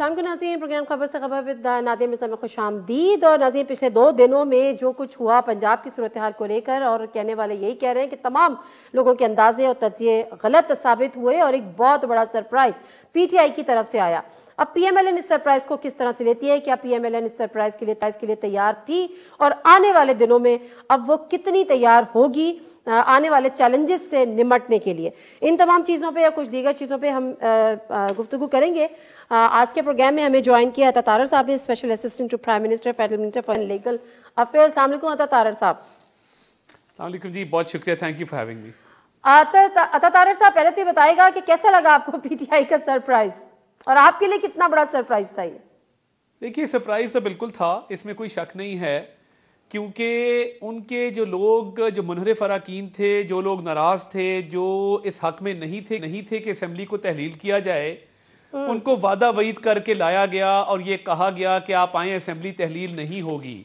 السلام ناظرین، پروگرام خبر سے خبر ود نادیہ مرزا میں خوش آمدید۔ اور ناظرین، پچھلے 2 دنوں میں جو کچھ ہوا پنجاب کی صورتحال کو لے کر، اور کہنے والے یہی کہہ رہے ہیں کہ تمام لوگوں کے اندازے اور تجزیے غلط ثابت ہوئے اور ایک بہت بڑا سرپرائز پی ٹی آئی کی طرف سے آیا۔ اب پی ایم ایل این اس سرپرائز کو کس طرح سے لیتی ہے؟ کیا پی ایم ایل این اس سرپرائز کے لیے تیار تھی؟ اور آنے والے دنوں میں اب وہ کتنی تیار ہوگی آنے والے چیلنجز سے نمٹنے کے لیے؟ ان تمام چیزوں پہ یا کچھ دیگر چیزوں پہ ہم گفتگو کریں گے۔ آج کے پروگرام میں ہمیں جوائن کیا عطا طاہر صاحب نے، special assistant to prime minister, federal minister for legal affairs. السلام علیکم عطا طاہر صاحب۔ السلام علیکم جی، بہت شکریہ، thank you for having me. عطا طاہر صاحب، پہلے تو یہ بتائے گا کہ کیسا لگا آپ کو پی ٹی آئی کا سرپرائز، اور آپ کے لیے کتنا بڑا سرپرائز تھا یہ؟ دیکھیے، سرپرائز تو بالکل تھا، اس میں کوئی شک نہیں ہے، کیونکہ ان کے جو لوگ جو منحرف اراکین تھے، جو لوگ ناراض تھے، جو اس حق میں نہیں تھے کہ اسمبلی کو تحلیل کیا جائے، ان کو وعدہ وعید کر کے لایا گیا اور یہ کہا گیا کہ آپ آئیں، اسمبلی تحلیل نہیں ہوگی،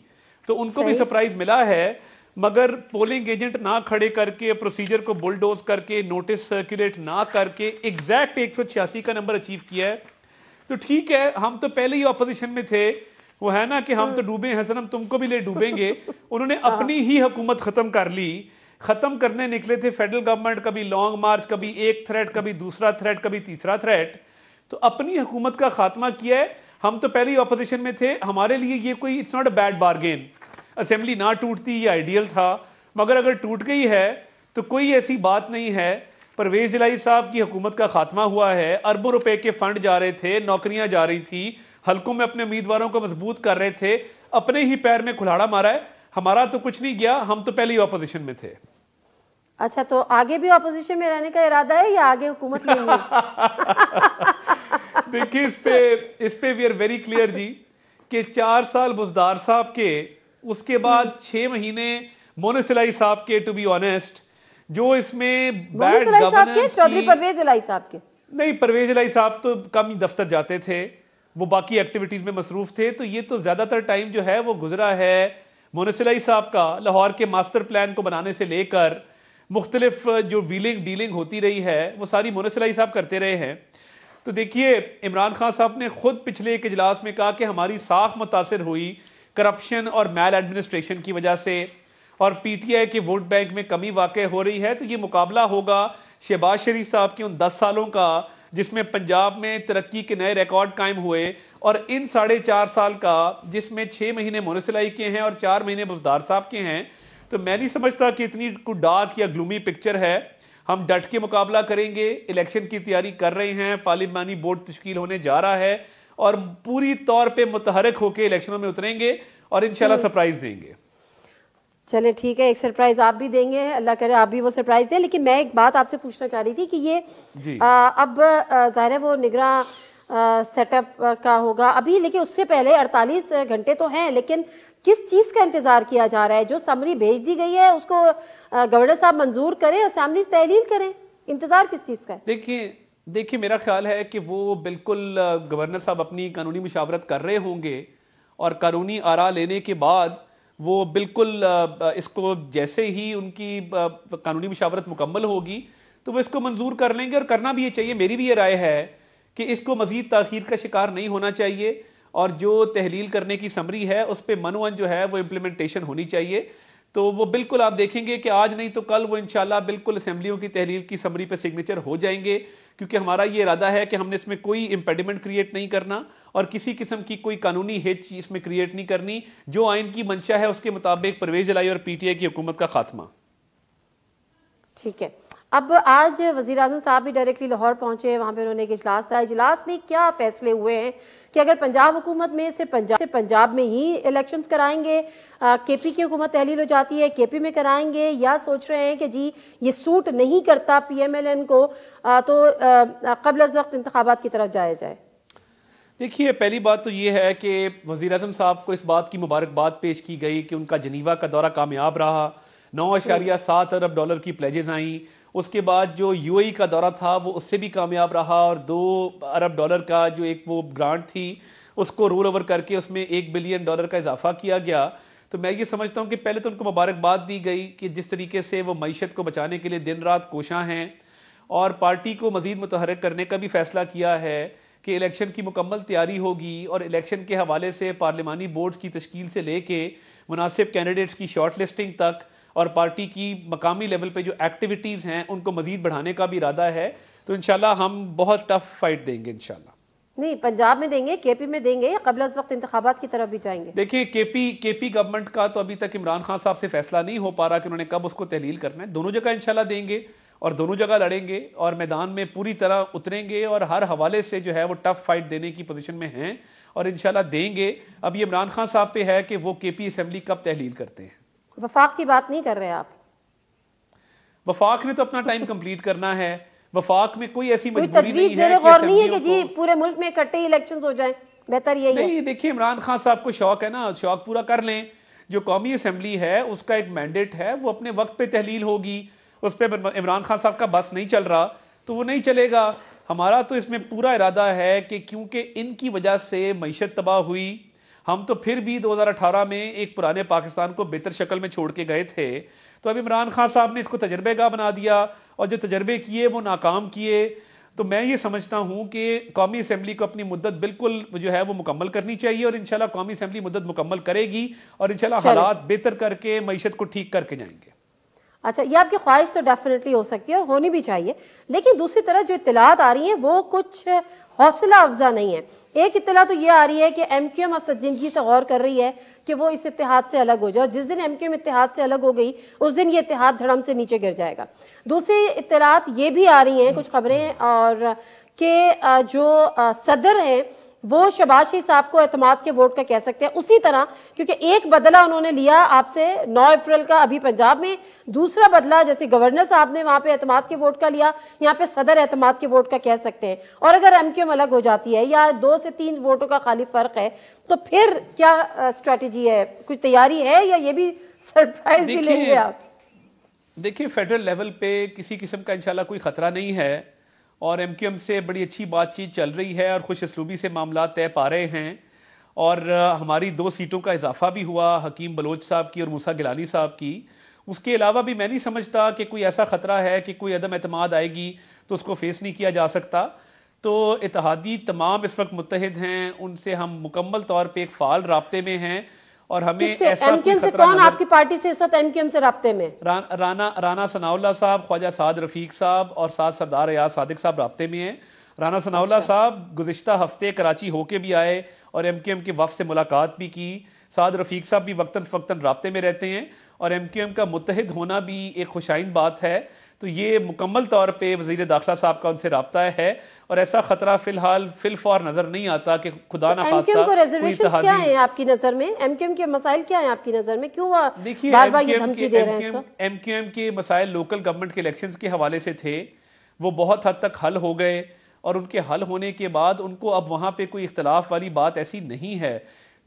تو ان کو بھی سرپرائز ملا ہے۔ مگر پولنگ ایجنٹ نہ کھڑے کر کے، پروسیجر کو بلڈوز کر کے، نوٹس سرکولیٹ نہ کر کے ایگزیکٹ 186 کا نمبر اچیو کیا ہے، تو ٹھیک ہے، ہم تو پہلے ہی اپوزیشن میں تھے، وہ ہے نا کہ ہم تو ڈوبے ہیں صنم، تم کو بھی لے ڈوبیں گے۔ انہوں نے اپنی ہی حکومت ختم کر لی، ختم کرنے نکلے تھے فیڈرل گورنمنٹ، کبھی لانگ مارچ، کبھی ایک تھریٹ، کبھی دوسرا تھریٹ، کبھی تیسرا تھریٹ، تو اپنی حکومت کا خاتمہ کیا ہے۔ ہم تو پہلے ہی اپوزیشن میں تھے، ہمارے لیے یہ کوئی it's not a bad bargain, assembly نہ ٹوٹتی یہ آئیڈیل تھا، مگر اگر ٹوٹ گئی ہے تو کوئی ایسی بات نہیں ہے۔ پرویز الہی صاحب کی حکومت کا خاتمہ ہوا ہے، اربوں روپے کے فنڈ جا رہے تھے، نوکریاں جا رہی تھی، حلقوں میں اپنے امیدواروں کو مضبوط کر رہے تھے، اپنے ہی پیر میں کھلاڑا مارا ہے۔ ہمارا تو کچھ نہیں گیا، ہم تو پہلے ہی اپوزیشن میں تھے۔ اچھا، تو آگے بھی اپوزیشن میں رہنے کا ارادہ ہے یا آگے حکومت لیں گے؟ دیکھیے، اس پہ وی آر ویری کلیئر جی، کہ 4 سال بزدار صاحب کے، اس کے بعد 6 مہینے مونس الہی صاحب کے، ٹو بی آنیسٹ، جو اس میں بیڈ گورننس، چودھری پرویز الہی صاحب کے نہیں، پرویز الہی صاحب تو کم ہی دفتر جاتے تھے، وہ باقی ایکٹیویٹیز میں مصروف تھے، تو یہ تو زیادہ تر ٹائم جو ہے وہ گزرا ہے مونس الہی صاحب کا، لاہور کے ماسٹر پلان کو بنانے سے لے کر مختلف جو ویلنگ ڈیلنگ ہوتی رہی ہے، وہ ساری مونس الہی صاحب کرتے رہے ہیں۔ تو دیکھیے، عمران خان صاحب نے خود پچھلے ایک اجلاس میں کہا کہ ہماری ساکھ متاثر ہوئی کرپشن اور میل ایڈمنسٹریشن کی وجہ سے، اور پی ٹی آئی کے ووٹ بینک میں کمی واقع ہو رہی ہے، تو یہ مقابلہ ہوگا شہباز شریف صاحب کے ان 10 سالوں کا جس میں پنجاب میں ترقی کے نئے ریکارڈ قائم ہوئے، اور ان 4.5 سال کا جس میں 6 مہینے مونس الہی کے ہیں اور 4 مہینے بزدار صاحب کے ہیں۔ تو میں نہیں سمجھتا کہ اتنی کوئی ڈارک یا گلومی پکچر ہے۔ ہم ڈٹ کے مقابلہ کریں گے، الیکشن کی تیاری کر رہے ہیں، پارلیمانی بورڈ تشکیل ہونے جا رہا ہے، اور پوری طور پہ متحرک ہو کے الیکشنوں میں اتریں گے اور انشاءاللہ سرپرائز دیں گے۔ چلیں ٹھیک ہے، ایک سرپرائز آپ بھی دیں گے، اللہ کرے آپ بھی وہ سرپرائز دیں۔ لیکن میں ایک بات آپ سے پوچھنا چاہ رہی تھی کہ یہ اب ظاہر ہے وہ نگراں سیٹ اپ کا ہوگا ابھی، لیکن اس سے پہلے 48 گھنٹے تو ہیں، لیکن کس چیز کا انتظار کیا جا رہا ہے؟ جو سمری بھیج دی گئی ہے اس کو گورنر صاحب منظور کریں، اسمبلی تحلیل کریں، انتظار کس چیز کا ہے؟ دیکھیے میرا خیال ہے کہ وہ بالکل گورنر صاحب اپنی قانونی مشاورت کر رہے ہوں گے، اور قانونی آراء لینے کے بعد وہ بالکل اس کو جیسے ہی ان کی قانونی مشاورت مکمل ہوگی تو وہ اس کو منظور کر لیں گے، اور کرنا بھی یہ چاہیے۔ میری بھی یہ رائے ہے کہ اس کو مزید تاخیر کا شکار نہیں ہونا چاہیے، اور جو تحلیل کرنے کی سمری ہے اس پہ منوان جو ہے وہ امپلیمنٹیشن ہونی چاہیے۔ تو وہ بالکل آپ دیکھیں گے کہ آج نہیں تو کل وہ انشاءاللہ بالکل اسمبلیوں کی تحلیل کی سمری پہ سگنیچر ہو جائیں گے، کیونکہ ہمارا یہ ارادہ ہے کہ ہم نے اس میں کوئی امپیڈیمنٹ کریٹ نہیں کرنا، اور کسی قسم کی کوئی قانونی ہچ اس میں کریٹ نہیں کرنی۔ جو آئین کی منشا ہے اس کے مطابق پرویز الہی اور پی ٹی آئی کی حکومت کا خاتمہ۔ ٹھیک ہے، اب آج وزیر اعظم صاحب بھی ڈائریکٹلی لاہور پہنچے، وہاں پہ انہوں نے ایک اجلاس تھا۔ اجلاس میں کیا فیصلے ہوئے ہیں کہ اگر پنجاب حکومت میں سے پنجاب میں ہی الیکشنز کرائیں گے، کے پی کی حکومت تحلیل ہو جاتی ہے کے پی میں کرائیں گے، یا سوچ رہے ہیں کہ جی یہ سوٹ نہیں کرتا پی ایم ایل این کو تو قبل از وقت انتخابات کی طرف جایا جائے؟ دیکھیے، پہلی بات تو یہ ہے کہ وزیر اعظم صاحب کو اس بات کی مبارکباد پیش کی گئی کہ ان کا جنیوا کا دورہ کامیاب رہا، 9.7 ارب ڈالر کی پلیجز آئیں۔ اس کے بعد جو یو اے ای کا دورہ تھا وہ اس سے بھی کامیاب رہا، اور 2 ارب ڈالر کا جو ایک وہ گرانٹ تھی اس کو رول اوور کر کے اس میں $1 بلین کا اضافہ کیا گیا۔ تو میں یہ سمجھتا ہوں کہ پہلے تو ان کو مبارکباد دی گئی کہ جس طریقے سے وہ معیشت کو بچانے کے لیے دن رات کوشاں ہیں، اور پارٹی کو مزید متحرک کرنے کا بھی فیصلہ کیا ہے کہ الیکشن کی مکمل تیاری ہوگی اور الیکشن کے حوالے سے پارلیمانی بورڈز کی تشکیل سے لے کے مناسب کینڈیڈیٹس کی شارٹ لسٹنگ تک اور پارٹی کی مقامی لیول پہ جو ایکٹیویٹیز ہیں ان کو مزید بڑھانے کا بھی ارادہ ہے. تو انشاءاللہ ہم بہت ٹف فائٹ دیں گے انشاءاللہ. نہیں پنجاب میں دیں گے, کے پی میں دیں گے, یا قبل از وقت انتخابات کی طرف بھی جائیں گے؟ دیکھیں کے پی گورنمنٹ کا تو ابھی تک عمران خان صاحب سے فیصلہ نہیں ہو پا رہا کہ انہوں نے کب اس کو تحلیل کرنا ہے. دونوں جگہ انشاءاللہ دیں گے اور دونوں جگہ لڑیں گے اور میدان میں پوری طرح اتریں گے اور ہر حوالے سے جو ہے وہ ٹف فائٹ دینے کی پوزیشن میں ہیں اور انشاءاللہ دیں گے. اب یہ عمران خان صاحب پہ ہے کہ وہ کے پی اسمبلی کب تحلیل کرتے ہیں. وفاق کی بات نہیں کر رہے آپ؟ وفاق نے تو اپنا ٹائم کمپلیٹ کرنا ہے. وفاق میں کوئی ایسی مجبوری نہیں ہے غور نہیں ہے کہ جی پورے ملک میں اکٹھے الیکشنز ہو جائیں, بہتر یہی ہے. نہیں دیکھیے عمران خان صاحب کو شوق ہے نا, شوق پورا کر لیں. جو قومی اسمبلی ہے اس کا ایک مینڈیٹ ہے, وہ اپنے وقت پہ تحلیل ہوگی. اس پہ عمران خان صاحب کا بس نہیں چل رہا تو وہ نہیں چلے گا. ہمارا تو اس میں پورا ارادہ ہے کہ کیونکہ ان کی وجہ سے معیشت تباہ ہوئی, ہم تو پھر بھی 2018 میں ایک پرانے پاکستان کو بہتر شکل میں چھوڑ کے گئے تھے. تو اب عمران خان صاحب نے اس کو تجربے گاہ بنا دیا اور جو تجربے کیے وہ ناکام کیے. تو میں یہ سمجھتا ہوں کہ قومی اسمبلی کو اپنی مدت بالکل جو ہے وہ مکمل کرنی چاہیے اور انشاءاللہ قومی اسمبلی مدت مکمل کرے گی اور انشاءاللہ حالات بہتر کر کے معیشت کو ٹھیک کر کے جائیں گے. اچھا, یہ آپ کی خواہش تو ڈیفینیٹلی ہو سکتی ہے اور ہونی بھی چاہیے, لیکن دوسری طرح جو اطلاعات آ رہی ہیں وہ کچھ حوصلہ افزا نہیں ہے. ایک اطلاع تو یہ آ رہی ہے کہ ایم کیو ایم اب سنجیدگی سے غور کر رہی ہے کہ وہ اس اتحاد سے الگ ہو جائے, اور جس دن ایم کیو ایم اتحاد سے الگ ہو گئی اس دن یہ اتحاد دھڑم سے نیچے گر جائے گا. دوسری اطلاعات یہ بھی آ رہی ہیں کچھ خبریں اور کہ جو صدر ہیں وہ شہباز شریف صاحب کو اعتماد کے ووٹ کا کہہ سکتے ہیں اسی طرح, کیونکہ ایک بدلہ انہوں نے لیا آپ سے 9 اپریل کا ابھی پنجاب میں, دوسرا بدلہ جیسے گورنر صاحب نے وہاں پہ اعتماد کے ووٹ کا لیا, یہاں پہ صدر اعتماد کے ووٹ کا کہہ سکتے ہیں. اور اگر ایم کیو ایم الگ ہو جاتی ہے یا 2 سے 3 ووٹوں کا خالی فرق ہے تو پھر کیا اسٹریٹجی ہے, کچھ تیاری ہے یا یہ بھی سرپرائز ہی لیں گے آپ؟ دیکھیے فیڈرل لیول پہ کسی قسم کا انشاءاللہ کوئی خطرہ نہیں ہے اور ایم کیو ایم سے بڑی اچھی بات چیت چل رہی ہے اور خوش اسلوبی سے معاملات طے پا رہے ہیں. اور ہماری 2 سیٹوں کا اضافہ بھی ہوا, حکیم بلوچ صاحب کی اور موسیٰ گیلانی صاحب کی. اس کے علاوہ بھی میں نہیں سمجھتا کہ کوئی ایسا خطرہ ہے کہ کوئی عدم اعتماد آئے گی تو اس کو فیس نہیں کیا جا سکتا. تو اتحادی تمام اس وقت متحد ہیں, ان سے ہم مکمل طور پہ ایک فعال رابطے میں ہیں اور ہمیں ایسا کوئی خطرہ کون آپ کی پارٹی سے اس وقت ایم کیو ایم سے رابطے میں؟ رانا ثناء اللہ صاحب, خواجہ سعد رفیق صاحب اور ساتھ سردار ایاز صادق صاحب رابطے میں ہیں. رانا ثناء اللہ صاحب گزشتہ ہفتے کراچی ہو کے بھی آئے اور ایم کیو ایم کے وفد سے ملاقات بھی کی. سعد رفیق صاحب بھی وقتاً فوقتاً رابطے میں رہتے ہیں اور ایم کیو ایم کا متحد ہونا بھی ایک خوشائند بات ہے. تو یہ مکمل طور پہ وزیر داخلہ صاحب کا ان سے رابطہ ہے اور ایسا خطرہ فی الحال فی الفور نظر نہیں آتا کہ خدا نہ خواستہ ایم کیو ایم کو ریزرویشنز کیا ہیں آپ کی نظر میں؟ ایم کیو ایم کے مسائل کیا ہیں آپ کی نظر میں؟ کیوں بار بار یہ دھمکی دے رہے ہیں؟ ایم کیو ایم کے مسائل لوکل گورنمنٹ کے الیکشنز کے حوالے سے تھے, وہ بہت حد تک حل ہو گئے اور ان کے حل ہونے کے بعد ان کو اب وہاں پہ کوئی اختلاف والی بات ایسی نہیں ہے.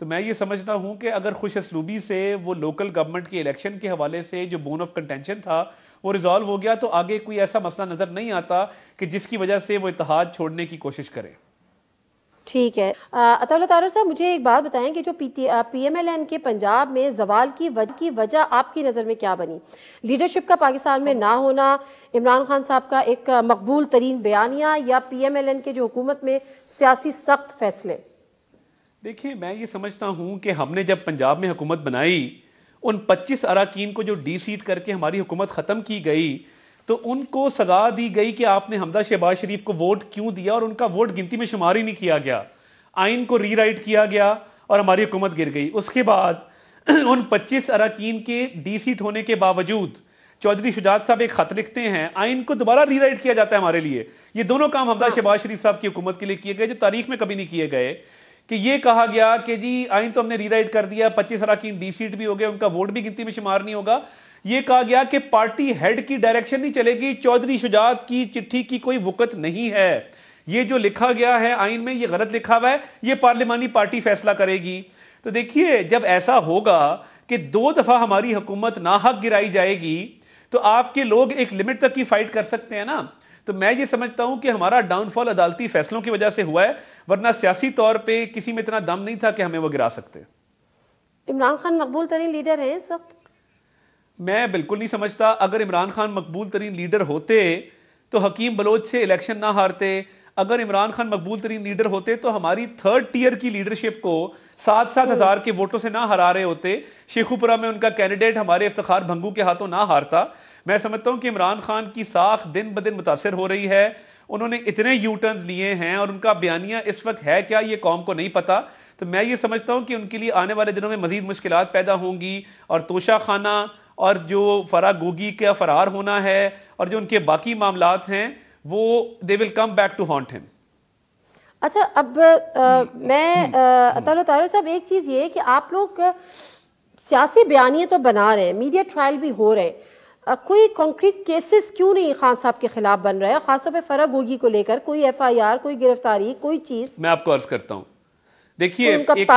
تو میں یہ سمجھتا ہوں کہ اگر خوش اسلوبی سے وہ لوکل گورنمنٹ کے الیکشن کے حوالے سے جو بون آف کنٹینشن تھا وہ ریزالو ہو گیا تو آگے کوئی ایسا مسئلہ نظر نہیں آتا کہ جس کی وجہ سے وہ اتحاد چھوڑنے کی کوشش کرے. ٹھیک ہے. عطا اللہ طاہر صاحب مجھے ایک بات بتائیں کہ جو پی ایم ایل این کے پنجاب میں زوال کی وجہ آپ کی نظر میں کیا بنی؟ لیڈرشپ کا پاکستان میں نہ ہونا, عمران خان صاحب کا ایک مقبول ترین بیانیہ, یا پی ایم ایل این کے جو حکومت میں سیاسی سخت فیصلے؟ دیکھیں میں یہ سمجھتا ہوں کہ ہم نے جب پنجاب میں حکومت بنائی ان 25 اراکین کو جو ڈی سیٹ کر کے ہماری حکومت ختم کی گئی تو ان کو سزا دی گئی کہ آپ نے حمزہ شہباز شریف کو ووٹ کیوں دیا اور ان کا ووٹ گنتی میں شمار ہی نہیں کیا گیا. آئین کو ری رائٹ کیا گیا اور ہماری حکومت گر گئی. اس کے بعد ان 25 اراکین کے ڈی سیٹ ہونے کے باوجود چودھری شجاعت صاحب ایک خط لکھتے ہیں, آئین کو دوبارہ ری رائٹ کیا جاتا ہے ہمارے لیے. یہ دونوں کام حمزہ شہباز شریف صاحب کی حکومت کے لیے کیے گئے جو تاریخ میں کبھی نہیں کیے گئے. کہ یہ کہا گیا کہ جی آئین تو ہم نے ری رائٹ کر دیا, 25 اراکین ڈی سیٹ بھی ہو گئے, ان کا ووٹ بھی گنتی میں شمار نہیں ہوگا. یہ کہا گیا کہ پارٹی ہیڈ کی ڈائریکشن نہیں چلے گی, چودھری شجاعت کی چٹھی کی کوئی وقت نہیں ہے, یہ جو لکھا گیا ہے آئین میں یہ غلط لکھا ہوا ہے, یہ پارلیمانی پارٹی فیصلہ کرے گی. تو دیکھیے جب ایسا ہوگا کہ 2 دفعہ ہماری حکومت ناحق گرائی جائے گی تو آپ کے لوگ ایک لمٹ تک کی فائٹ کر سکتے ہیں نا. تو میں یہ سمجھتا ہوں کہ ہمارا ڈاؤن فال عدالتی فیصلوں کی وجہ سے ہوا ہے, ورنہ سیاسی طور پہ کسی میں اتنا دم نہیں تھا کہ ہمیں وہ گرا سکتے. عمران خان مقبول ترین لیڈر ہیں اس وقت؟ میں بالکل نہیں سمجھتا. اگر عمران خان مقبول ترین لیڈر ہوتے تو حکیم بلوچ سے الیکشن نہ ہارتے, اگر عمران خان مقبول ترین لیڈر ہوتے تو ہماری 3rd ٹیئر کی لیڈرشپ کو 7-7 ہزار کے ووٹوں سے نہ ہرا رہے ہوتے, شیخوپورہ میں ان کا کینڈیڈیٹ ہمارے افتخار بھنگو کے ہاتھوں نہ ہارتا. میں سمجھتا ہوں کہ عمران خان کی ساکھ دن بدن متاثر ہو رہی ہے. انہوں نے اتنے یو ٹرنز لیے ہیں اور ان کا بیانیہ اس وقت ہے کیا یہ قوم کو نہیں پتا. تو میں یہ سمجھتا ہوں کہ ان کے لیے آنے والے دنوں میں مزید مشکلات پیدا ہوں گی, اور توشہ خانہ اور جو فرا گوگی کا فرار ہونا ہے اور جو ان کے باقی معاملات ہیں وہ they will come back to haunt him. اچھا, اب میں طاہر صاحب ایک چیز یہ ہے کہ آپ لوگ سیاسی بیانیے تو بنا رہے ہیں, میڈیا ٹرائل بھی ہو رہے ہیں, کوئی کانکریٹ کیسز کیوں نہیں خان صاحب کے خلاف بن رہا ہے, خاص طور پہ فرا گوگی کو لے کر کوئی FIR, کوئی گرفتاری, کوئی چیز؟ میں آپ کو عرض کرتا ہوں, دیکھیے ایک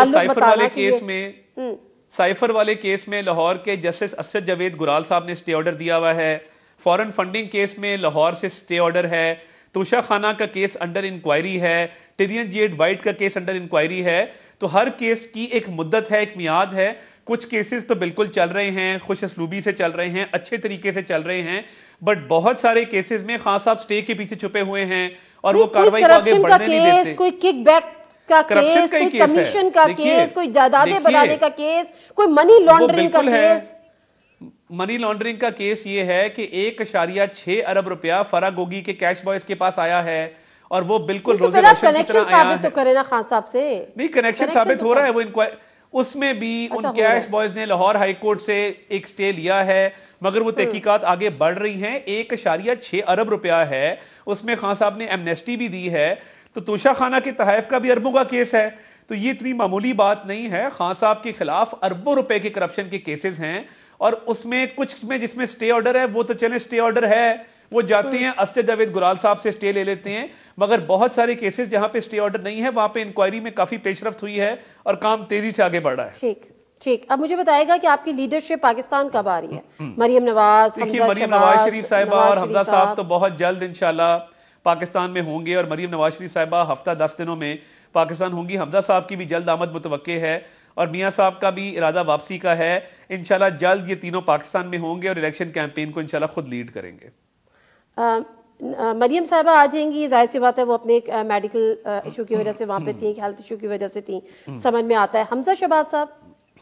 سائفر والے کیس میں لاہور کے جسٹس اسد جاوید گرال صاحب نے سٹے آرڈر دیا ہوا ہے. فورن فنڈنگ کیس میں لاہور سے سٹے آرڈر ہے. توشہ خانہ کا کیس انڈر انکوائری ہے. ٹیرین جیڈ وائٹ کا کیس انڈر انکوائری ہے. تو ہر کیس کی ایک مدت ہے, ایک میعاد ہے. کچھ کیسز تو بالکل چل رہے ہیں, خوش اسلوبی سے چل رہے ہیں, اچھے طریقے سے چل رے ہیں, بٹ بہت سارے کیسز میں خان صاحب سٹے کے پیچھے چھپے ہوئے ہیں اور وہ کارروائی کو آگے بڑھنے نہیں دیتے. کوئی کک بیک کا کیس, کوئی کمیشن کا کیس, کوئی جائیدادیں بنانے کا کیس, کوئی منی لانڈرنگ کا کیس. منی لانڈرنگ کا کیس یہ ہے کہ 1.6 ارب روپیہ فرا گوگی کے کیش بوائز کے پاس آیا ہے اور وہ بالکل روزے روشن کی طرح آیا ہے. تو کرے نا خان صاحب سے, نہیں کنیکشن ثابت ہو رہا ہے. وہ اس میں بھی ان کیش بوائز نے لاہور ہائی کورٹ سے ایک سٹے لیا ہے, مگر وہ تحقیقات آگے بڑھ رہی ہیں. 1.6 ارب روپیہ ہے, اس میں خان صاحب نے ایمنیسٹی بھی دی ہے. تو توشہ خانہ کے تحائف کا بھی اربوں کا کیس ہے. تو یہ اتنی معمولی بات نہیں ہے. خان صاحب کے خلاف اربوں روپے کے کرپشن کے کیسز ہیں, اور اس میں کچھ میں جس میں سٹے آرڈر ہے وہ تو چلے سٹے آرڈر ہے, وہ جاتے ہیں اسد جاوید گرال صاحب سے سٹے لے لیتے ہیں. مگر بہت سارے کیسز جہاں پہ سٹے آرڈر نہیں ہے وہاں پہ انکوائری میں کافی پیش رفت ہوئی ہے اور کام تیزی سے آگے بڑھ رہا ہے. ٹھیک, اب مجھے بتائے گا کہ آپ کی لیڈرشپ پاکستان کب آ رہی ہے؟ مریم نواز, مریم نواز شریف صاحبہ اور حمزہ صاحب تو بہت جلد انشاءاللہ پاکستان میں ہوں گے, اور مریم نواز شریف صاحبہ ہفتہ 10 دنوں میں پاکستان ہوں گی. حمزہ صاحب کی بھی جلد آمد متوقع ہے, اور میاں صاحب کا بھی ارادہ واپسی کا ہے. انشاءاللہ جلد یہ تینوں پاکستان میں ہوں گے اور الیکشن کیمپین کو انشاءاللہ خود لیڈ کریں گے. مریم صاحبہ آ جائیں گی, ظاہر سی بات ہے, وہ اپنے ایک میڈیکل ایشو کی وجہ سے وہاں پہ تھیں, ایک ہیلتھ ایشو کی وجہ سے تھیں, سمجھ میں آتا ہے. حمزہ شہباز صاحب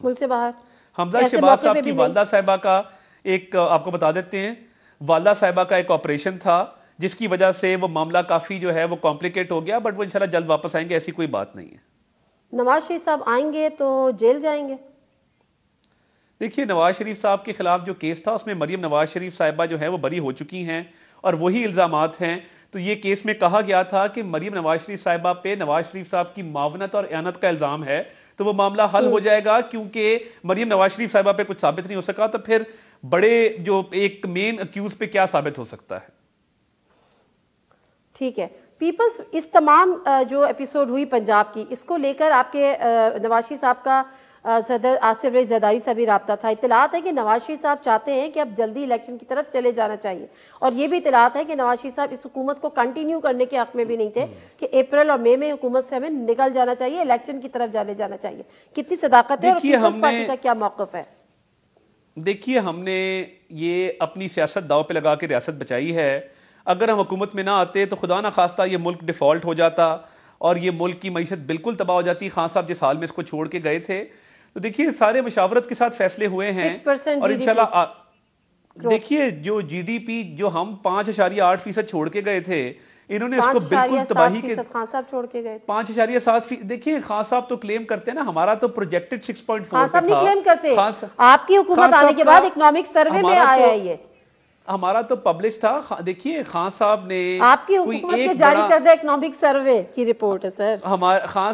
ملک سے باہر, حمزہ شہباز صاحب کی والدہ صاحبہ کا ایک آپ کو بتا دیتے ہیں, والدہ صاحبہ کا ایک آپریشن تھا جس کی وجہ سے وہ معاملہ کافی جو ہے وہ کمپلیکیٹ ہو گیا, بٹ وہ انشاءاللہ جلد واپس آئیں گے, ایسی کوئی بات نہیں ہے. نواز شریف صاحب آئیں گے تو جیل جائیں گے؟ دیکھیے نواز شریف صاحب کے خلاف جو کیس تھا اس میں مریم نواز شریف صاحبہ جو ہے وہ بری ہو چکی ہیں اور وہی الزامات ہیں. تو یہ کیس میں کہا گیا تھا کہ مریم نواز شریف صاحبہ پہ نواز شریف صاحب کی معاونت اور اعانت کا الزام ہے, تو وہ معاملہ حل ہو جائے گا, کیونکہ مریم نواز شریف صاحبہ پہ کچھ ثابت نہیں ہو سکا, تو پھر بڑے جو ایک مین اکیوز پہ کیا ثابت ہو سکتا ہے. ٹھیک ہے, پیپلز اس تمام جو ایپیسوڈ ہوئی پنجاب کی, اس کو لے کر آپ کے نواز شریف صاحب کا صدر آصف ریز زرداری سے بھی رابطہ تھا. اطلاعات ہے کہ نواز شریف صاحب چاہتے ہیں کہ اب جلدی الیکشن کی طرف چلے جانا چاہیے, اور یہ بھی اطلاعات ہے کہ نواز شریف صاحب اس حکومت کو کنٹینیو کرنے کے حق میں بھی نہیں تھے, کہ اپریل اور مئی میں حکومت سے ہمیں نکل جانا چاہیے, الیکشن کی طرف جانے جانا چاہیے. کتنی صداقت ہے اور پیپلز پارٹی کا کیا موقف ہے؟ دیکھیے ہم نے یہ اپنی سیاست داؤ پہ لگا کے ریاست بچائی ہے. اگر ہم حکومت میں نہ آتے تو خدا نہ خواستہ یہ ملک ڈیفالٹ ہو جاتا اور یہ ملک کی معیشت بالکل تباہ ہو جاتی. خان صاحب جس حال میں اس کو چھوڑ کے گئے تھے, تو دیکھیے سارے مشاورت کے ساتھ فیصلے ہوئے ہیں, اور انشاءاللہ دیکھیے جو جی ڈی پی جو ہم 5.8% چھوڑ کے گئے تھے, انہوں نے اس کو بالکل تباہی کے 5.7%. دیکھیے خان صاحب تو کلیم کرتے ہیں نا, ہمارا تو پروجیکٹڈ 6.4 خان صاحب نہیں کلیم کرتے, آپ کی حکومت آنے کے بعد اکنامک سروے میں آیا ہے, یہ ہمارا تو پبلش تھا. دیکھیے خان صاحب نے آپ کی حکومت میں جاری کردہ اکنامک سروے کی رپورٹ ہے سر. خان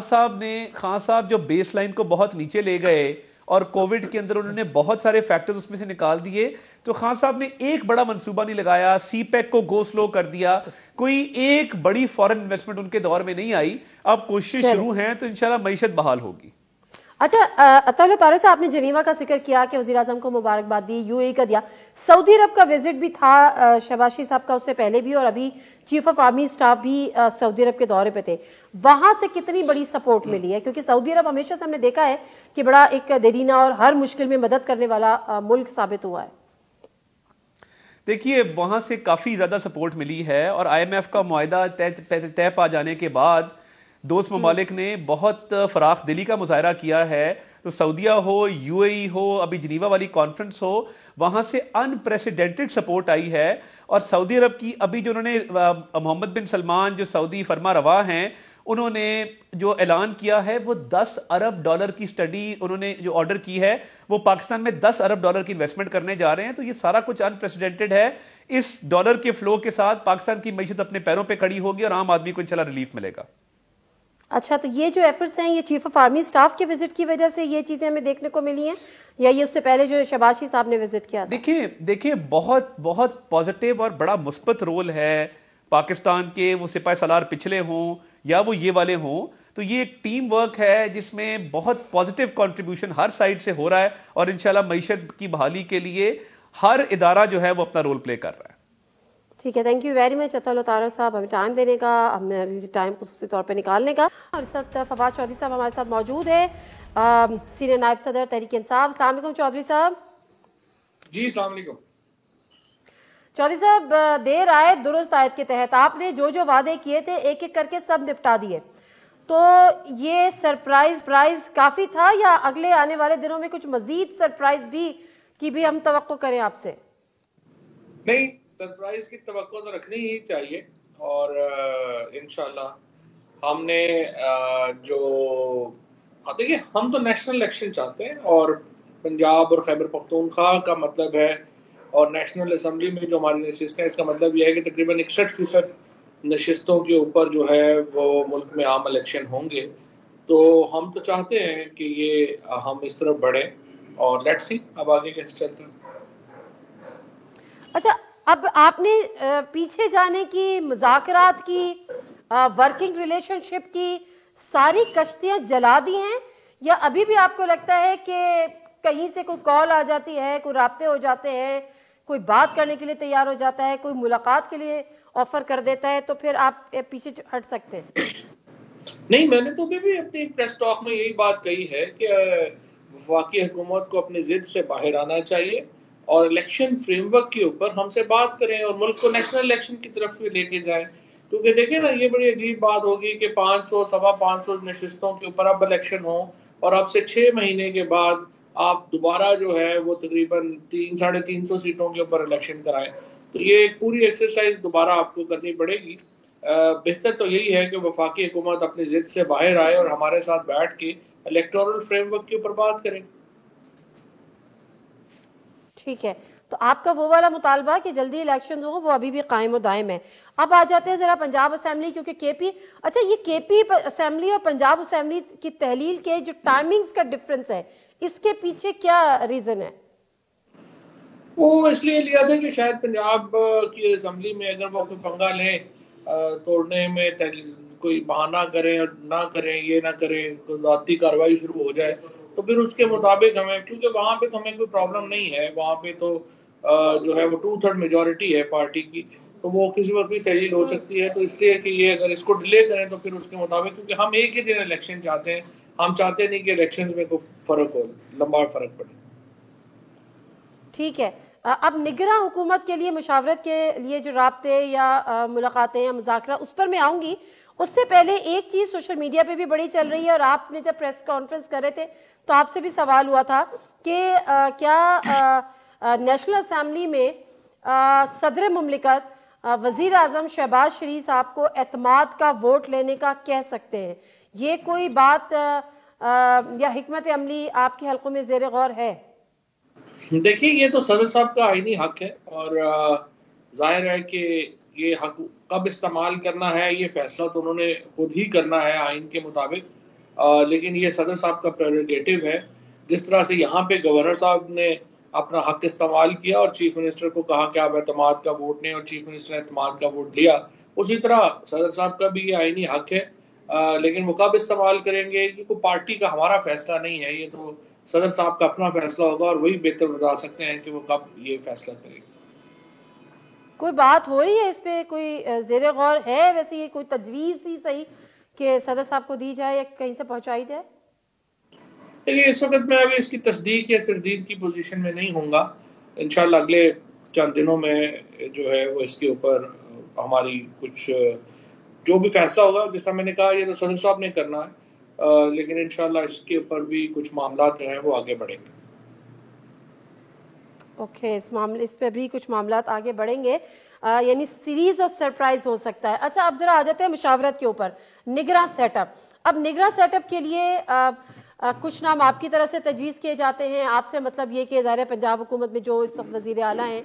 صاحب جو بیس لائن کو بہت نیچے لے گئے اور کووڈ کے اندر انہوں نے بہت سارے فیکٹرز اس میں سے نکال دیے, تو خان صاحب نے ایک بڑا منصوبہ نہیں لگایا, سی پیک کو گو سلو کر دیا, کوئی ایک بڑی فورن انویسٹمنٹ ان کے دور میں نہیں آئی. اب کوشش شروع ہیں تو انشاءاللہ معیشت بحال ہوگی. اچھا طاہر صاحب, آپ نے جنیوا کا ذکر کیا کہ وزیر اعظم کو مبارکباد دی, یو اے ای کا دیا, سعودی عرب کا وزٹ بھی تھا شہباز شریف صاحب کا, اس سے پہلے بھی, اور ابھی چیف آف آرمی اسٹاف بھی سعودی عرب کے دورے پہ تھے. وہاں سے کتنی بڑی سپورٹ ملی ہے؟ کیونکہ سعودی عرب ہمیشہ سے ہم نے دیکھا ہے کہ بڑا ایک دیرینہ اور ہر مشکل میں مدد کرنے والا ملک ثابت ہوا ہے. دیکھیے وہاں سے کافی زیادہ سپورٹ ملی ہے، اور آئی ایم ایف کا معاہدہ طے پا جانے کے بعد دوست ممالک نے بہت فراخ دلی کا مظاہرہ کیا ہے. تو سعودیہ ہو، یو اے ای ہو، ابھی جنیوا والی کانفرنس ہو، وہاں سے انپریسیڈنٹڈ سپورٹ آئی ہے. اور سعودی عرب کی ابھی جو انہوں نے محمد بن سلمان جو سعودی فرما روا ہیں، انہوں نے جو اعلان کیا ہے وہ $10 ارب کی اسٹڈی انہوں نے جو آرڈر کی ہے، وہ پاکستان میں $10 ارب کی انویسٹمنٹ کرنے جا رہے ہیں. تو یہ سارا کچھ انپریسیڈنٹڈ ہے. اس ڈالر کے فلو کے ساتھ پاکستان کی معیشت اپنے پیروں پہ کھڑی ہوگی اور عام آدمی کو انشاءاللہ ریلیف ملے گا. اچھا، تو یہ جو ایفرٹس ہیں یہ چیف آف آرمی سٹاف کے وزٹ کی وجہ سے یہ چیزیں ہمیں دیکھنے کو ملی ہیں، یا یہ اس سے پہلے جو شہباز شریف صاحب نے وزٹ کیا تھا؟ دیکھیں بہت پازیٹیو اور بڑا مثبت رول ہے پاکستان کے، وہ سپاہ سالار پچھلے ہوں یا وہ یہ والے ہوں. تو یہ ایک ٹیم ورک ہے جس میں بہت پازیٹیو کنٹریبیوشن ہر سائڈ سے ہو رہا ہے، اور انشاءاللہ معیشت کی بحالی کے لیے ہر ادارہ جو ہے وہ اپنا رول پلے کر رہا ہے. ٹھیک ہے، تھینک یو ویری مچ عطا اللہ طاہر صاحب، ہمیں ٹائم دینے کا، ہمیں ٹائم خصوصی طور پہ نکالنے کا. اور اس وقت فواد چودھری صاحب ہمارے ساتھ موجود ہے، سینئر نائب صدر تحریک انصاف. السلام علیکم چودھری صاحب. جی السلام علیکم. چودھری صاحب، دیر آئے درست آیت کے تحت آپ نے جو وعدے کیے تھے ایک ایک کر کے سب نپٹا دیے. تو یہ سرپرائز کافی تھا، یا اگلے آنے والے دنوں میں کچھ مزید سرپرائز بھی ہم توقع کریں آپ سے؟ نہیں، سرپرائز کی توقع تو رکھنی ہی چاہیے، اور انشاءاللہ ہم نے جو دیکھیے ہم تو نیشنل الیکشن چاہتے ہیں، اور پنجاب اور خیبر پختونخوا کا مطلب ہے، اور نیشنل اسمبلی میں جو ہماری نشستیں ہیں اس کا مطلب یہ ہے کہ تقریباً 61% نشستوں کے اوپر جو ہے وہ ملک میں عام الیکشن ہوں گے. تو ہم تو چاہتے ہیں کہ یہ ہم اس طرف بڑھیں، اور لیٹس سی اب آگے کیسے چلتے ہیں. اچھا، اب آپ نے پیچھے جانے کی، مذاکرات کی، ورکنگ ریلیشن شپ کی ساری کشتیاں جلا دی ہیں، یا ابھی بھی آپ کو لگتا ہے کہ کہیں سے کوئی کال آ جاتی ہے، کوئی رابطے ہو جاتے ہیں، کوئی بات کرنے کے لیے تیار ہو جاتا ہے، کوئی ملاقات کے لیے آفر کر دیتا ہے تو پھر آپ پیچھے ہٹ سکتے ہیں؟ نہیں، میں نے تو بھی اپنی پریس ٹاک میں یہی بات کہی ہے کہ وفاقی حکومت کو اپنی ضد سے باہر آنا چاہیے، اور الیکشن فریم ورک کے اوپر ہم سے بات کریں اور ملک کو نیشنل الیکشن کی طرف بھی لے کے جائیں. کیونکہ دیکھیں نا، یہ بڑی عجیب بات ہوگی کہ 500 سوا 500 نشستوں کے اوپر اب الیکشن ہوں، اور اب سے 6 مہینے کے بعد آپ دوبارہ جو ہے وہ تقریباً 300-350 سیٹوں کے اوپر الیکشن کرائیں. تو یہ ایک پوری ایکسرسائز دوبارہ آپ کو کرنی پڑے گی. بہتر تو یہی ہے کہ وفاقی حکومت اپنی ضد سے باہر آئے اور ہمارے ساتھ بیٹھ کے الیکٹورل فریم ورک کے اوپر بات کریں. ٹھیک ہے، تو آپ کا وہ والا مطالبہ کہ جلدی الیکشن ہو وہ ابھی بھی قائم و دائم ہے. اب آ جاتے ہیں ذرا پنجاب اسمبلی، کیونکہ کے پی، اچھا یہ کے پی اسمبلی اور پنجاب اسمبلی کی تحلیل کے جو ٹائمنگز کا ڈفرنس ہے، اس کے پیچھے کیا ریزن ہے؟ وہ اس لیے لیا تھا کہ شاید پنجاب کی اسمبلی میں اگر وہ کوئی پنگا لیں توڑنے میں، کوئی بہانہ کریں اور نہ کریں، یہ نہ کریں، ذاتی کارروائی شروع ہو جائے، تو پھر اس کے مطابق ہمیں، کیونکہ وہاں پہ تو ہمیں کوئی پرابلم نہیں ہے، وہاں پہ تو جو ہے وہ 2/3 میجورٹی ہے پارٹی کی، تو وہ کسی وقت بھی تحلیل ہو سکتی ہے. تو اس لیے کہ یہ اگر اس کو ڈیلے کریں تو پھر اس کے مطابق، کیونکہ ہم ایک ہی دن الیکشن چاہتے ہیں، ہم چاہتے نہیں کہ الیکشن میں کوئی فرق ہو، لمبا فرق پڑے. ٹھیک ہے، اب نگراں حکومت کے لیے مشاورت کے لیے جو رابطے یا ملاقاتیں یا مذاکرہ، اس پر میں آؤں گی. اس سے پہلے ایک چیز سوشل میڈیا پہ بھی بڑی چل رہی ہے، اور آپ نے جب پریس کانفرنس کر رہے تھے تو آپ سے بھی سوال ہوا تھا کہ کیا نیشنل اسمبلی میں صدر مملکت وزیر اعظم شہباز شریف صاحب کو اعتماد کا ووٹ لینے کا کہہ سکتے ہیں؟ یہ کوئی بات یا حکمت عملی آپ کے حلقوں میں زیر غور ہے؟ دیکھیے، یہ تو صدر صاحب کا آئینی حق ہے، اور ظاہر ہے کہ یہ حق کب استعمال کرنا ہے یہ فیصلہ تو انہوں نے خود ہی کرنا ہے آئین کے مطابق، لیکن یہ صدر صاحب کا پریروگیٹو ہے. جس طرح سے یہاں پہ گورنر صاحب نے اپنا حق استعمال کیا اور چیف منسٹر کو کہا کہ آپ اعتماد کا ووٹ لیں، اور چیف منسٹر نے اعتماد کا ووٹ لیا، اسی طرح صدر صاحب کا بھی یہ آئینی حق ہے. لیکن وہ کب استعمال کریں گے یہ کوئی پارٹی کا ہمارا فیصلہ نہیں ہے، یہ تو صدر صاحب کا اپنا فیصلہ ہوگا، اور وہی بہتر بتا سکتے ہیں کہ وہ کب یہ فیصلہ کریں گے. کوئی بات ہو رہی ہے اس پہ، کوئی زیر غور ہے ویسے، یہ کوئی تجویز ہی صحیح کہ صدر صاحب کو دی جائے یا کہیں سے پہنچائی جائے؟ دیکھیے، اس وقت میں ابھی اس کی تصدیق یا تردید کی پوزیشن میں نہیں ہوں گا. انشاءاللہ اگلے چند دنوں میں جو ہے وہ اس کے اوپر ہماری کچھ جو بھی فیصلہ ہوگا، جس طرح میں نے کہا یہ تو صدر صاحب نے کرنا ہے، لیکن انشاءاللہ اس کے اوپر بھی کچھ معاملات جو ہیں وہ آگے بڑھیں گے۔ اوکے، اس پہ بھی کچھ معاملات آگے بڑھیں گے، یعنی سیریز اور سرپرائز ہو سکتا ہے۔ اچھا، اب ذرا آ جاتے ہیں مشاورت کے اوپر، نگراں سیٹ اپ۔ اب نگراں سیٹ اپ کے لیے کچھ نام آپ کی طرف سے تجویز کیے جاتے ہیں، آپ سے مطلب یہ کہ ظاہر ہے پنجاب حکومت میں جو اس وقت وزیر اعلیٰ ہیں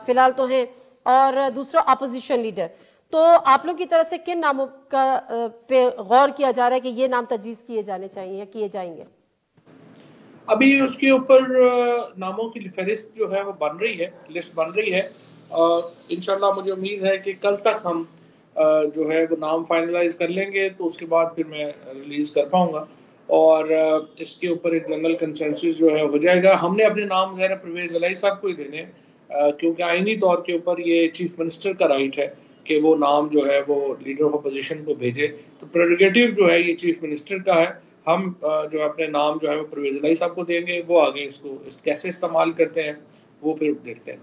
فی الحال تو ہیں، اور دوسرا اپوزیشن لیڈر، تو آپ لوگوں کی طرف سے کن ناموں کا پہ غور کیا جا رہا ہے کہ یہ نام تجویز کیے جانے چاہیے یا کیے جائیں گے؟ ابھی اس کے اوپر ناموں کی فہرست جو ہے وہ بن رہی ہے، لسٹ بن رہی ہے، انشاءاللہ مجھے امید ہے کہ کل تک ہم جو ہے وہ نام فائنلائز کر لیں گے، تو اس کے بعد پھر میں ریلیز کر پاؤں گا، اور اس کے اوپر ایک جنرل کنسنسس جو ہے ہو جائے گا۔ ہم نے اپنے نام ظاہر پرویز الہی صاحب کو ہی دینے ہیں، کیونکہ آئینی طور کے اوپر یہ چیف منسٹر کا رائٹ ہے کہ وہ نام جو ہے وہ لیڈر آف اپوزیشن کو بھیجے، تو پریروگیٹو جو ہے یہ چیف منسٹر کا ہے۔ ہم جو اپنے نام جو ہے وہ پرویز الہی صاحب کو دیں گے، وہ آگے اس کو کیسے استعمال کرتے ہیں وہ پھر دیکھتے ہیں۔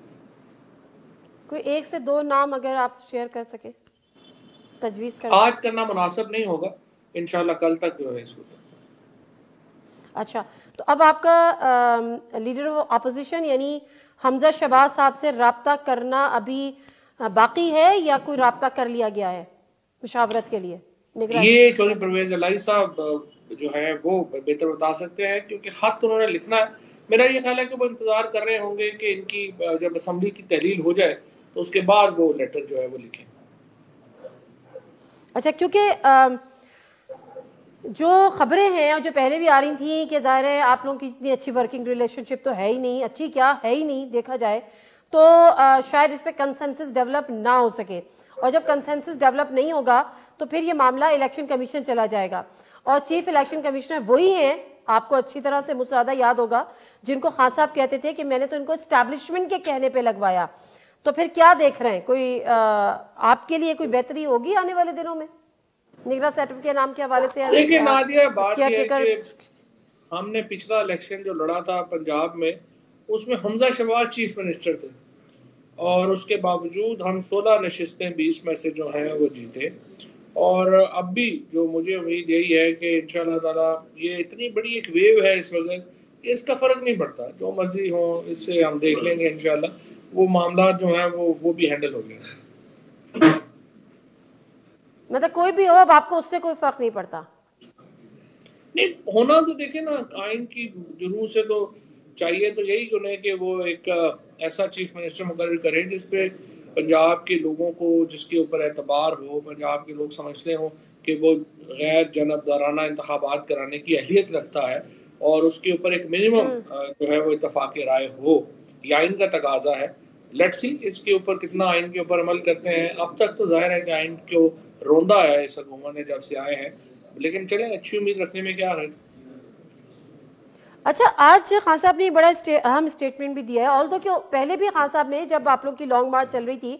کوئی ایک سے دو نام اگر آپ شیئر کر سکیں، تجویز کر آج کرنا مناسب نہیں ہوگا، انشاءاللہ کل تک جو ہے اس کو۔ اچھا، تو اب آپ کا لیڈر آف اپوزیشن یعنی حمزہ شہباز صاحب سے رابطہ کرنا ابھی باقی ہے یا کوئی رابطہ کر لیا گیا ہے مشاورت کے لیے؟ یہ چودھری پرویز الہی صاحب جو ہے وہ بہتر بتا سکتے ہیں، کیونکہ خط انہوں نے لکھنا ہے۔ میرا یہ خیال ہے کہ وہ انتظار کر رہے ہوں گے کہ ان کی جب اسمبلی کی تحلیل ہو جائے تو اس کے بعد وہ لیٹر جو ہے وہ لکھیں۔ اچھا، کیونکہ جو خبریں ہیں اور جو پہلے بھی آ رہی تھیں کہ ظاہر ہے آپ لوگوں کی اتنی اچھی ورکنگ ریلیشن شپ تو ہے ہی نہیں، اچھی کیا ہے ہی نہیں دیکھا جائے، تو شاید اس پہ کنسنسس ڈیولپ نہ ہو سکے، اور جب کنسنسس ڈیولپ نہیں ہوگا تو پھر یہ معاملہ الیکشن کمیشن چلا جائے گا، اور چیف الیکشن کمشنر وہی ہیں، آپ کو اچھی طرح سے مساعدہ یاد ہوگا، جن کو خان صاحب کہتے تھے کہ میں نے تو ان کو اسٹیبلشمنٹ کے کہنے پہ لگوایا۔ تو پھر کیا دیکھ رہے ہیں، کوئی آپ کے لیے کوئی بہتری ہوگی آنے والے دنوں میں نگراں سیٹ اپ کے نام کے حوالے سے؟ دیکھیں نادیہ، بات یہ ہے کہ ہم نے پچھلا الیکشن جو لڑا تھا پنجاب میں، اس میں حمزہ شہباز چیف منسٹر تھے، اور اس کے باوجود ہم 16 نشستیں 20 میں سے جو ہیں وہ جیتے، اور اب بھی جو مجھے امید یہی ہے کہ انشاءاللہ تعالیٰ یہ اتنی بڑی ایک ویو ہے اس وقت، اس کا فرق نہیں پڑتا، جو مرضی ہو اس سے ہم دیکھ لیں گے انشاءاللہ، وہ معاملات جو ہیں وہ بھی ہینڈل ہو گئے۔ مطلب کوئی بھی ہو، اب آپ کو اس سے کوئی فرق نہیں پڑتا؟ نہیں ہونا تو دیکھیں نا، آئین کی جنوب سے تو چاہیے تو یہی انہیں کہ وہ ایک ایسا چیف منسٹر مقرر کریں جس پہ پنجاب کے لوگوں کو، جس کے اوپر اعتبار ہو، پنجاب کے لوگ سمجھتے ہوں کہ وہ غیر جانبدارانہ انتخابات کرانے کی اہلیت رکھتا ہے، اور اس کے اوپر ایک منیمم جو ہے وہ اتفاق رائے ہو، یہ آئین کا تقاضا ہے۔ لیٹ سی اس کے اوپر کتنا آئین کے اوپر عمل کرتے ہیں۔ اب تک تو ظاہر ہے کہ آئین کو روندا ہے اس حکومت نے جب سے آئے ہیں، لیکن چلیں اچھی امید رکھنے میں کیا حرج۔ اچھا، آج خان صاحب نے بڑا اہم اسٹیٹمنٹ بھی دیا ہے، آلدو کہ پہلے بھی خان صاحب نے جب آپ لوگ کی لانگ مارچ چل رہی تھی،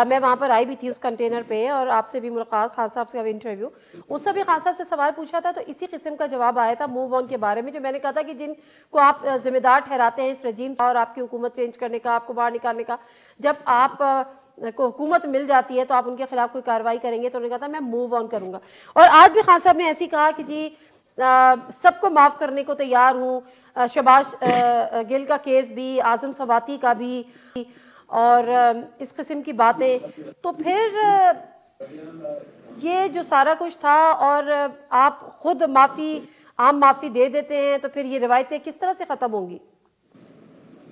میں وہاں پر آئی بھی تھی اس کنٹینر پہ، اور آپ سے بھی ملاقات، خان صاحب سے ابھی انٹرویو، اس سے بھی خان صاحب سے سوال پوچھا تھا تو اسی قسم کا جواب آیا تھا موو آن کے بارے میں، جو میں نے کہا تھا کہ جن کو آپ ذمہ دار ٹھہراتے ہیں اس رجیم اور آپ کی حکومت چینج کرنے کا، آپ کو باہر نکالنے کا، جب آپ کو حکومت مل جاتی ہے تو آپ ان کے خلاف کوئی کارروائی کریں گے، تو انہوں نے کہا تھا میں موو آن کروں گا، اور آج بھی خان صاحب نے ایسی کہا کہ جی سب کو معاف کرنے کو تیار ہوں، شہباز گل کا کیس بھی، اعظم سواتی کا بھی، اور اس قسم کی باتیں، تو پھر یہ جو سارا کچھ تھا اور آپ خود عام معافی دے دیتے ہیں، تو پھر یہ روایتیں کس طرح سے ختم ہوں گی؟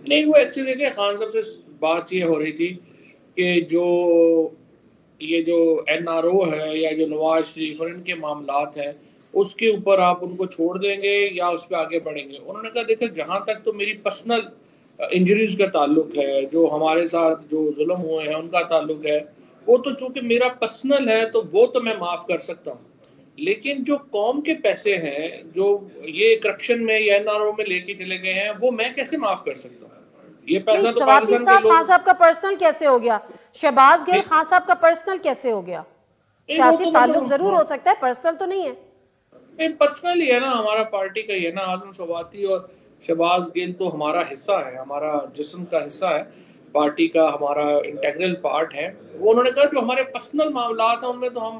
نہیں، وہ ایکچولی دیکھیں خان صاحب سے بات یہ ہو رہی تھی کہ یہ جو این آر او ہے یا جو نواز شریف اور ان کے معاملات ہیں، اس کے اوپر آپ ان کو چھوڑ دیں گے یا اس پہ آگے بڑھیں گے؟ انہوں نے کہا دیکھیں جہاں تک تو میری پرسنل انجریز کا تعلق ہے، جو ہمارے ساتھ جو ظلم ہوئے ہیں ان کا تعلق ہے، وہ تو چونکہ میرا پرسنل ہے تو وہ تو میں معاف کر سکتا ہوں، لیکن جو قوم کے پیسے ہیں جو یہ کرپشن میں یا این آر او میں لے کے چلے گئے ہیں، وہ میں کیسے معاف کر سکتا ہوں؟ یہ پیسہ تو سواتی صاحب خان صاحب کا پرسنل کیسے ہو گیا؟ شہباز گل خان صاحب کا پرسنل کیسے ہو گیا؟ سیاسی تعلق ضرور ہو سکتا ہے، پرسنل تو نہیں ہے۔ پرسنل ہی ہے نا، ہمارا پارٹی کا ہی ہے نا، اعظم سواتی اور شہباز گل تو ہمارا حصہ ہے، ہمارا جسم کا حصہ ہے، پارٹی کا ہمارا انٹیگرل پارٹ ہے. وہ انہوں نے کہا جو ہمارے پرسنل معاملات ہیں ان میں تو ہم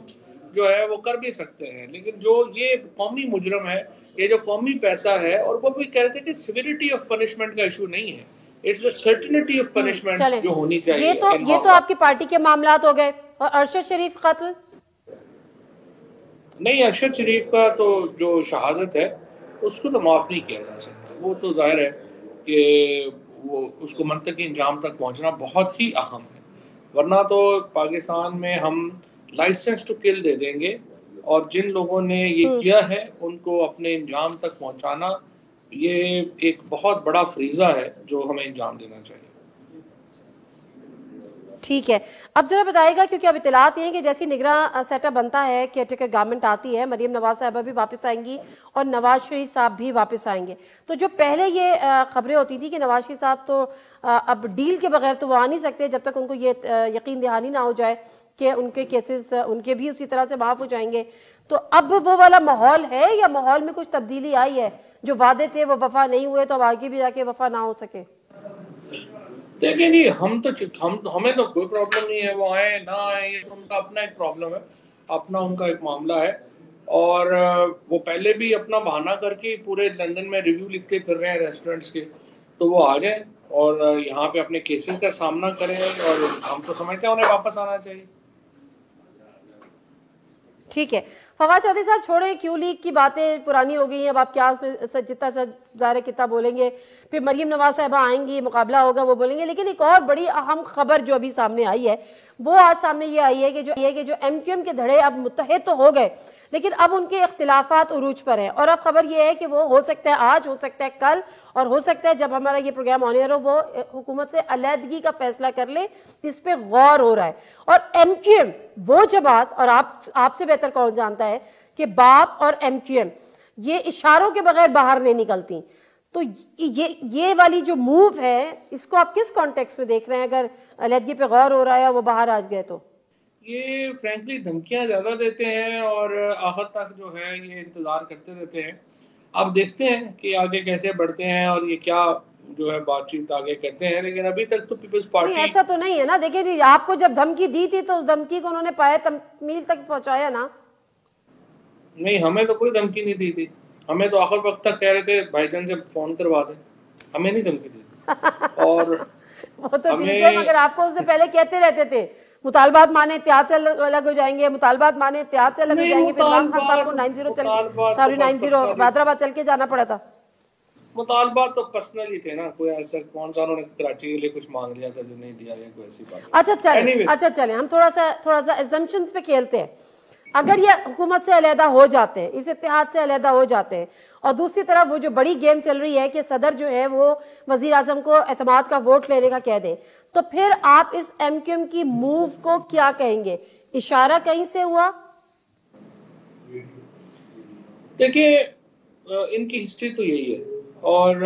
جو ہے وہ کر بھی سکتے ہیں, لیکن جو یہ قومی مجرم ہے, یہ جو قومی پیسہ ہے, اور وہ بھی کہہ رہے تھے کہ سیویریٹی آف پنشمنٹ کا ایشو نہیں ہے, اٹس جو سرٹنٹی آف پنشمنٹ جو ہونی چاہیے. یہ تو آپ کی پارٹی کے معاملات ہو گئے. اور ارشد شریف قتل نہیں, ارشد شریف کا تو جو شہادت ہے اس کو تو معاف نہیں کیا جا سکتا. وہ تو ظاہر ہے کہ وہ اس کو منطقی انجام تک پہنچنا بہت ہی اہم ہے, ورنہ تو پاکستان میں ہم لائسنس ٹو کل دے دیں گے, اور جن لوگوں نے یہ کیا ہے ان کو اپنے انجام تک پہنچانا یہ ایک بہت بڑا فریضہ ہے جو ہمیں انجام دینا چاہیے. ٹھیک ہے, اب ذرا بتائے گا, کیونکہ اب اطلاعات یہ ہیں کہ جیسی نگراں سیٹ اپ بنتا ہے, کیئر ٹیکر گورنمنٹ آتی ہے, مریم نواز صاحبہ بھی واپس آئیں گی اور نواز شریف صاحب بھی واپس آئیں گے. تو جو پہلے یہ خبریں ہوتی تھی کہ نواز شریف صاحب تو اب ڈیل کے بغیر تو وہ آ نہیں سکتے جب تک ان کو یہ یقین دہانی نہ ہو جائے کہ ان کے کیسز ان کے بھی اسی طرح سے معاف ہو جائیں گے, تو اب وہ والا ماحول ہے یا ماحول میں کچھ تبدیلی آئی ہے؟ جو وعدے تھے وہ وفا نہیں ہوئے تو اب آگے بھی جا کے وفا نہ ہو سکے. دیکھیں نہیں, ہمیں تو کوئی پرابلم نہیں ہے, وہ آئیں نہ آئیں, یہ ان کا اپنا ایک پرابلم ہے, اپنا ان کا ایک معاملہ ہے. اور وہ پہلے بھی اپنا بہانہ کر کے پورے لندن میں ریویو لکھتے پھر رہے ہیں ریسٹورنٹس کے, تو وہ آ جائیں اور یہاں پہ اپنے کیسز کا سامنا کریں, اور ہم تو سمجھتے ہیں انہیں واپس آنا چاہیے. ٹھیک ہے, فواد چودھری صاحب چھوڑیں, کیو لیگ کی باتیں پرانی ہو گئی ہیں, اب آپ کیا اس میں جتنا سا ظاہر کتنا بولیں گے, پھر مریم نواز صاحبہ آئیں گی, مقابلہ ہوگا, وہ بولیں گے. لیکن ایک اور بڑی اہم خبر جو ابھی سامنے آئی ہے وہ آج سامنے یہ آئی ہے کہ جو ایم کیو ایم کے دھڑے اب متحد تو ہو گئے, لیکن اب ان کے اختلافات عروج پر ہیں. اور اب خبر یہ ہے کہ وہ ہو سکتا ہے آج, ہو سکتا ہے کل, اور ہو سکتا ہے جب ہمارا یہ پروگرام آن ایئر ہو وہ حکومت سے علیحدگی کا فیصلہ کر لے. اس پہ غور ہو رہا ہے. اور ایم کیو ایم وہ جماعت, اور آپ سے بہتر کون جانتا ہے کہ باپ اور ایم کیو ایم یہ اشاروں کے بغیر باہر نہیں نکلتی. تو یہ والی جو موو ہے اس کو آپ کس کانٹیکس میں دیکھ رہے ہیں اگر علیحدگی پہ غور ہو رہا ہے وہ باہر آج گئے تو؟ یہ فرینکلی دھمکیاں زیادہ دیتے ہیں اور آخر تک جو ہے یہ انتظار کرتے رہتے ہیں. اب دیکھتے ہیں کہ آگے کیسے بڑھتے ہیں اور یہ کیا جو ہے بات چیت آگے کرتے ہیں, لیکن ابھی تک تو پیپلز پارٹی نہیں, ایسا تو نہیں ہے نا. دیکھیں جی, آپ کو جب دھمکی دی تھی تو اس دھمکی کو انہوں نے پائے تکمیل تک پہنچایا نا. نہیں, ہمیں تو کوئی دھمکی نہیں دی تھی, ہمیں تو آخر وقت تک کہہ رہے تھے بھائی جان سے فون کروا دیں, ہمیں نہیں دھمکی دی. اور وہ تو ٹھیک ہے, مگر آپ کو اس سے پہلے کہتے رہتے تھے مطالبات مانے اتحاد سے الگ ہو جائیں گے, مطالبات مانے اتحاد سے الگ ہو جائیں گے. پھر عمران خان صاحب کو 90 حیدرآباد چل کے جانا پڑا تھا. مطالبات تو پرسنل ہی تھے نا, کوئی ایسا کون سا انہوں نے کراچی کے لیے کچھ مانگ لیا تھا جو نہیں دیا, یا کوئی ایسی بات. اچھا چلیں ہم تھوڑا سا assumptions پہ کھیلتے ہیں. اگر یہ حکومت سے علیحدہ ہو جاتے ہیں, اس اتحاد سے علیحدہ ہو جاتے ہیں, اور دوسری طرف وہ جو بڑی گیم چل رہی ہے کہ صدر جو ہے وہ وزیر اعظم کو اعتماد کا ووٹ لینے کا کہہ دیں, تو پھر آپ اس ایم کیو ایم کی موو کو کیا کہیں گے؟ اشارہ کہیں سے ہوا؟ دیکھیں ان کی ہسٹری تو یہی ہے, اور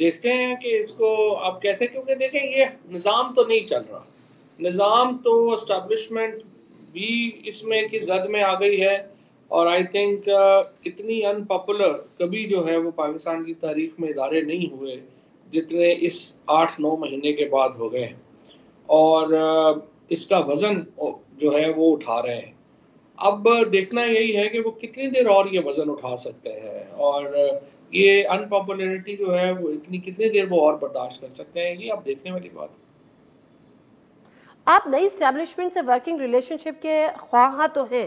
دیکھتے ہیں کہ اس کو اب کیسے, کیونکہ دیکھیں یہ نظام تو نہیں چل رہا, نظام تو اسٹیبلشمنٹ بھی اس میں کی زد میں آ گئی ہے. اور آئی تھنک اتنی ان پاپولر کبھی جو ہے وہ پاکستان کی تاریخ میں ادارے نہیں ہوئے جتنے اس 8-9 مہینے کے بعد ہو گئے ہیں, اور اس کا وزن جو ہے وہ اٹھا رہے ہیں. اب دیکھنا یہی ہے کہ وہ کتنی دیر اور یہ وزن اٹھا سکتے ہیں, اور یہ ان پاپولیرٹی جو ہے وہ کتنی دیر وہ اور برداشت کر سکتے ہیں, یہ اب دیکھنے والی بات ہے. آپ نئی اسٹیبلشمنٹ سے ورکنگ ریلیشن شپ کے خواہاں تو ہیں,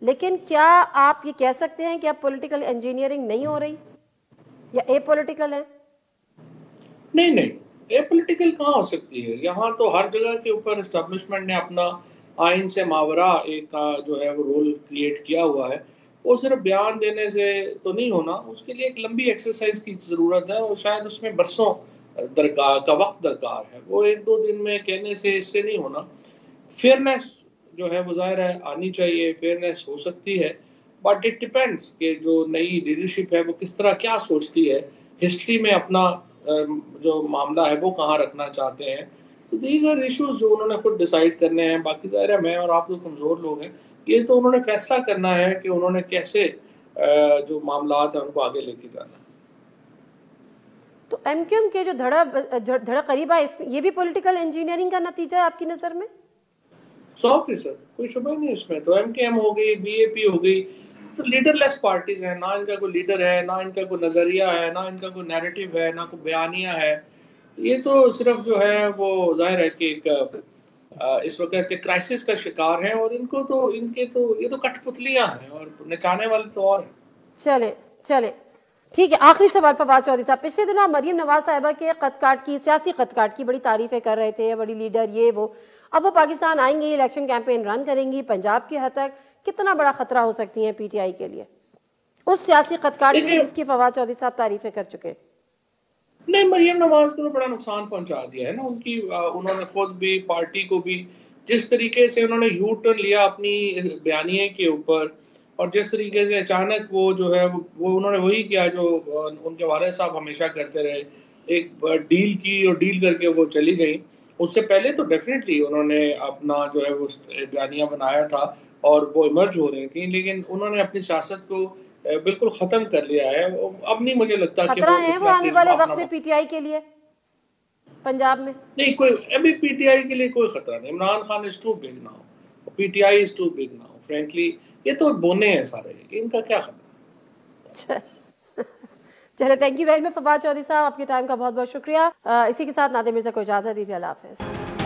لیکن کیا آپ یہ کہہ سکتے ہیں کہ اب پولیٹیکل انجینئرنگ نہیں ہو رہی, یا اے پولیٹیکل ہے؟ نہیں, اے پولیٹیکل کہاں ہو سکتی ہے. یہاں تو ہر جگہ کے اوپر اسٹیبلشمنٹ نے اپنا آئین سے ماورا ایک جو ہے وہ رول کریٹ کیا ہوا ہے. وہ صرف بیان دینے سے تو نہیں ہونا, اس کے لیے ایک لمبی ایکسرسائز کی ضرورت ہے, اور شاید اس میں برسوں کا وقت درکار ہے. وہ 1-2 دن میں کہنے سے اس سے نہیں ہونا. فیئرنیس جو ہے وہ ظاہر ہے آنی چاہیے, فیئرنیس ہو سکتی ہے, بٹ اٹ ڈیپینڈس کہ جو نئی لیڈرشپ ہے وہ کس طرح کیا سوچتی ہے, ہسٹری میں اپنا جو معاملہ ہے وہ کہاں رکھنا چاہتے ہیں. تو دیز آر ایشوز جو انہوں نے خود ڈیسائیڈ کرنے ہیں. باقی ظاہر ہے میں اور آپ جو کمزور لوگ ہیں, یہ تو انہوں نے فیصلہ کرنا ہے کہ انہوں نے کیسے جو معاملات ہیں ان کو آگے لے کے جانا. تو ایم کیو ایم کے جو دھڑک قریب ہے یہ بھی پولیٹیکل انجینئرنگ کا نتیجہ ہے آپ کی نظر میں؟ 100% کوئی شبہ نہیں اس میں. تو ایم کے ایم ہو گئی, بی اے پی ہو گئی, تو لیڈر لیس پارٹیز ہیں. نہ ان کا کوئی لیڈر ہے, نہ ان کا کوئی نظریہ ہے, نہ ان کا کوئی نیریٹو ہے, نہ کوئی بیانیہ ہے. یہ تو صرف جو ہے وہ ظاہر ہے کہ ایک اس وقت کرائسس کا شکار ہے, اور ان کو تو یہ تو کٹ پتلیاں ہیں اور نچانے والے تو اور ہیں. چلے ٹھیک ہے. آخری سوال فواد چودھری صاحب, پچھلے دنوں آپ مریم نواز صاحبہ کے قد کاٹ کی, سیاسی قد کاٹ کی بڑی تعریفیں کر رہے تھے, بڑی لیڈر یہ وہ. اب وہ پاکستان آئیں گی, الیکشن کیمپین رن کریں گی, پنجاب کی حد تک کتنا بڑا خطرہ ہو سکتی ہیں پی ٹی آئی کے لیے اس سیاسی قد کاٹ کی جس کی فواد چودھری صاحب تعریفیں کر چکے؟ نہیں, مریم نواز کو بڑا نقصان پہنچا دیا ہے نا ان کی. انہوں نے خود بھی, پارٹی کو بھی, جس طریقے سے انہوں نے یو ٹرن لیا اپنی بیانیے کے اوپر, اور جس طریقے سے اچانک وہ جو ہے وہ انہوں نے وہی کیا جو ان کے والد صاحب ہمیشہ کرتے رہے, ایک ڈیل کی اور ڈیل کر کے وہ چلی گئی. اس سے پہلے تو ڈیفینیٹلی انہوں نے اپنا جو ہے وہ بیانیہ بنایا تھا اور وہ ایمرج ہو رہی تھیں, لیکن انہوں نے اپنی سیاست کو بالکل ختم کر لیا ہے. اب نہیں مجھے لگتا کہ خطرہ ہے وہ آنے والے وقت میں پی ٹی آئی کے لیے پنجاب میں؟ نہیں, کوئی ابھی پی ٹی آئی کے لیے کوئی خطرہ نہیں. Imran Khan is to big now, PTI is too از ٹو بگ ناؤ. فرینکلی یہ تو بونے ہیں سارے, ان کا کیا خطرہ. چلے, thank you very much Fawad Chaudhry صاحب, آپ کے ٹائم کا بہت بہت شکریہ. اسی کے ساتھ نادر مرزا کو اجازت دیجیے. اللہ حافظ.